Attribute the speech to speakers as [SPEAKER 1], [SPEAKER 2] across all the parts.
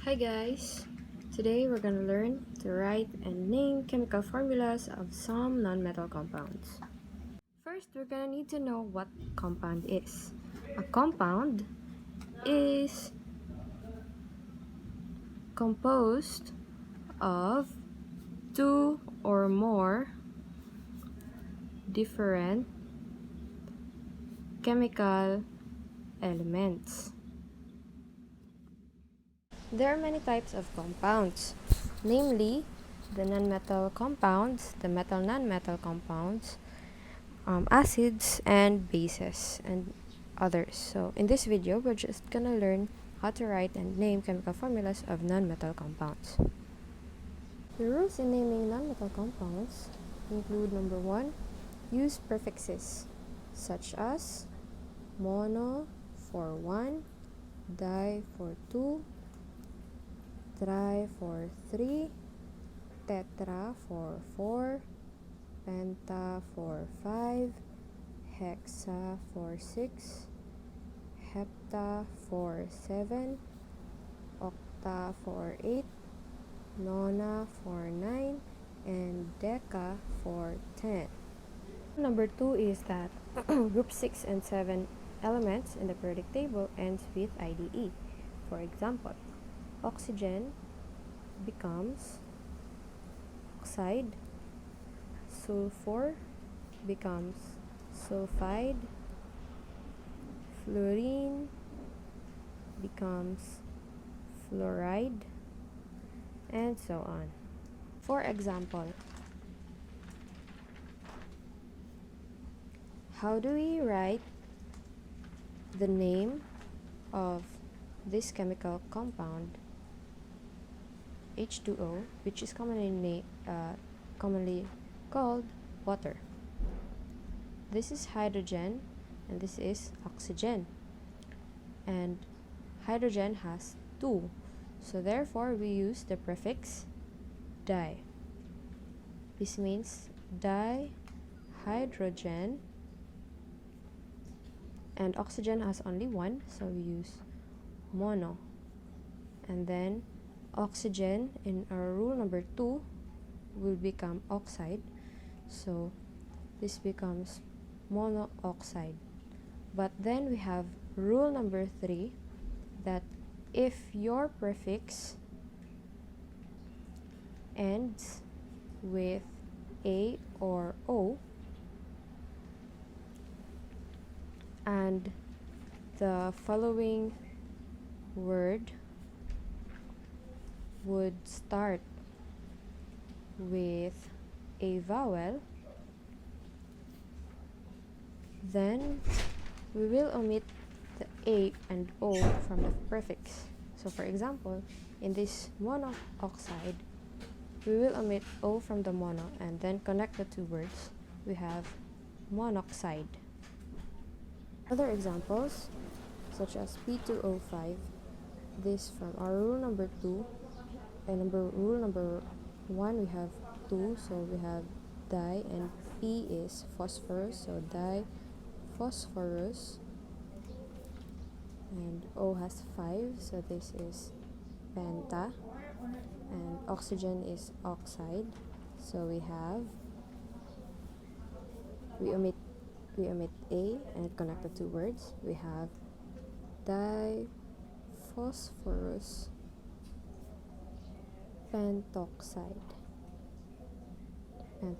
[SPEAKER 1] Hi guys! Today we're going to learn to write and name chemical formulas of some non-metal compounds. First, we're going to need to know what compound is. A compound is composed of two or more different chemical elements. There are many types of compounds, namely the non-metal compounds, the metal non-metal compounds, acids and bases, and others. So in this video, we're just gonna learn how to write and name chemical formulas of non-metal compounds. The rules in naming non-metal compounds include: number 1, use prefixes such as mono for 1, di for 2, tri for 3, tetra for 4, penta for 5, hexa for 6, hepta for 7, octa for 8, nona for 9, and deca for 10. Number 2 is that group 6 and 7 elements in the periodic table ends with IDE. For example, oxygen becomes oxide, sulfur becomes sulfide, fluorine becomes fluoride, and so on. For example, how do we write the name of this chemical compound H2O, which is commonly called water? This is hydrogen and this is oxygen, and hydrogen has 2, so therefore we use the prefix di. This means dihydrogen, and oxygen has only 1, so we use mono. And then oxygen in our rule number 2 will become oxide, so this becomes monooxide. But then we have rule number 3, that if your prefix ends with A or O and the following word would start with a vowel, then we will omit the A and O from the prefix. So for example, in this monooxide, we will omit O from the mono and then connect the two words. We have monoxide. Other examples, such as P2O5, this from our rule number 2, and rule number 1 we have 2, so we have di, and P is phosphorus, so diphosphorus, and O has 5, so this is penta, and oxygen is oxide, so we omit A and connect the two words. We have diphosphorus pentoxide. And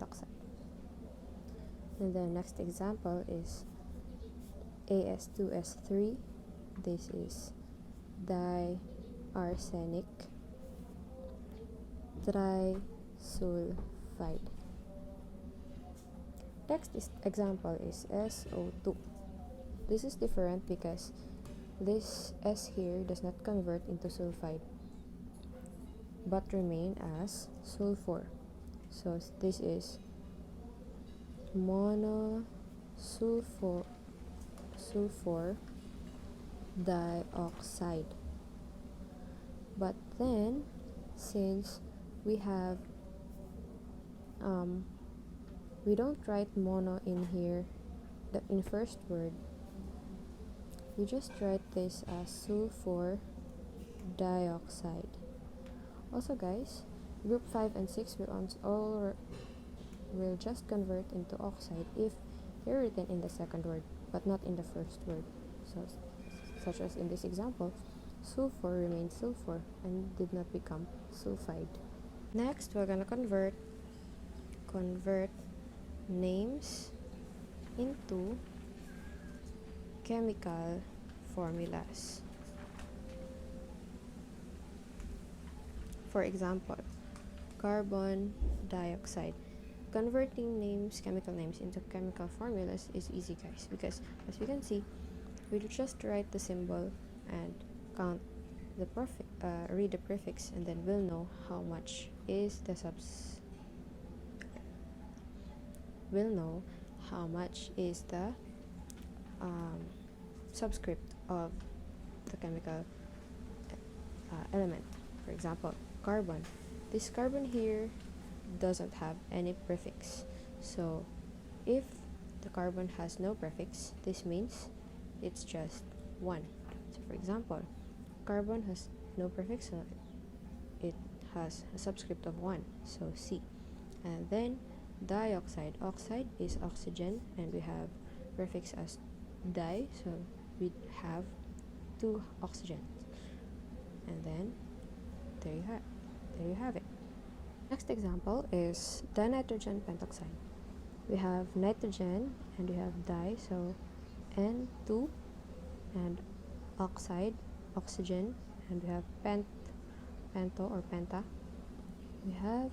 [SPEAKER 1] the next example is As2S3. This is diarsenic trisulfide. Next example is SO2. This is different because this S here does not convert into sulfide but remain as sulfur. So this is monosulfur dioxide. But then, since we have we don't write mono in here, in first word, we just write this as sulfur dioxide. Also guys, group 5 and 6 will just convert into oxide if they're written in the second word but not in the first word. So such as in this example, sulfur remained sulfur and did not become sulfide. Next, we're gonna convert names into chemical formulas. For example, carbon dioxide. Converting chemical names into chemical formulas is easy guys, because as we can see, we just write the symbol and count the read the prefix, and then we'll know how much is the subscript of the chemical element. For example, carbon. This carbon here doesn't have any prefix. So if the carbon has no prefix, this means it's just 1. So for example, carbon has no prefix, so it has a subscript of 1, so C. And then dioxide. Oxide is oxygen, and we have prefix as di, so we have 2 oxygens. And then there you have it. Next example is dinitrogen pentoxide. We have nitrogen and we have di, so N2, and oxide, oxygen, and we have pento or penta. We have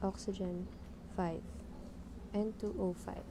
[SPEAKER 1] oxygen 5, N2O5.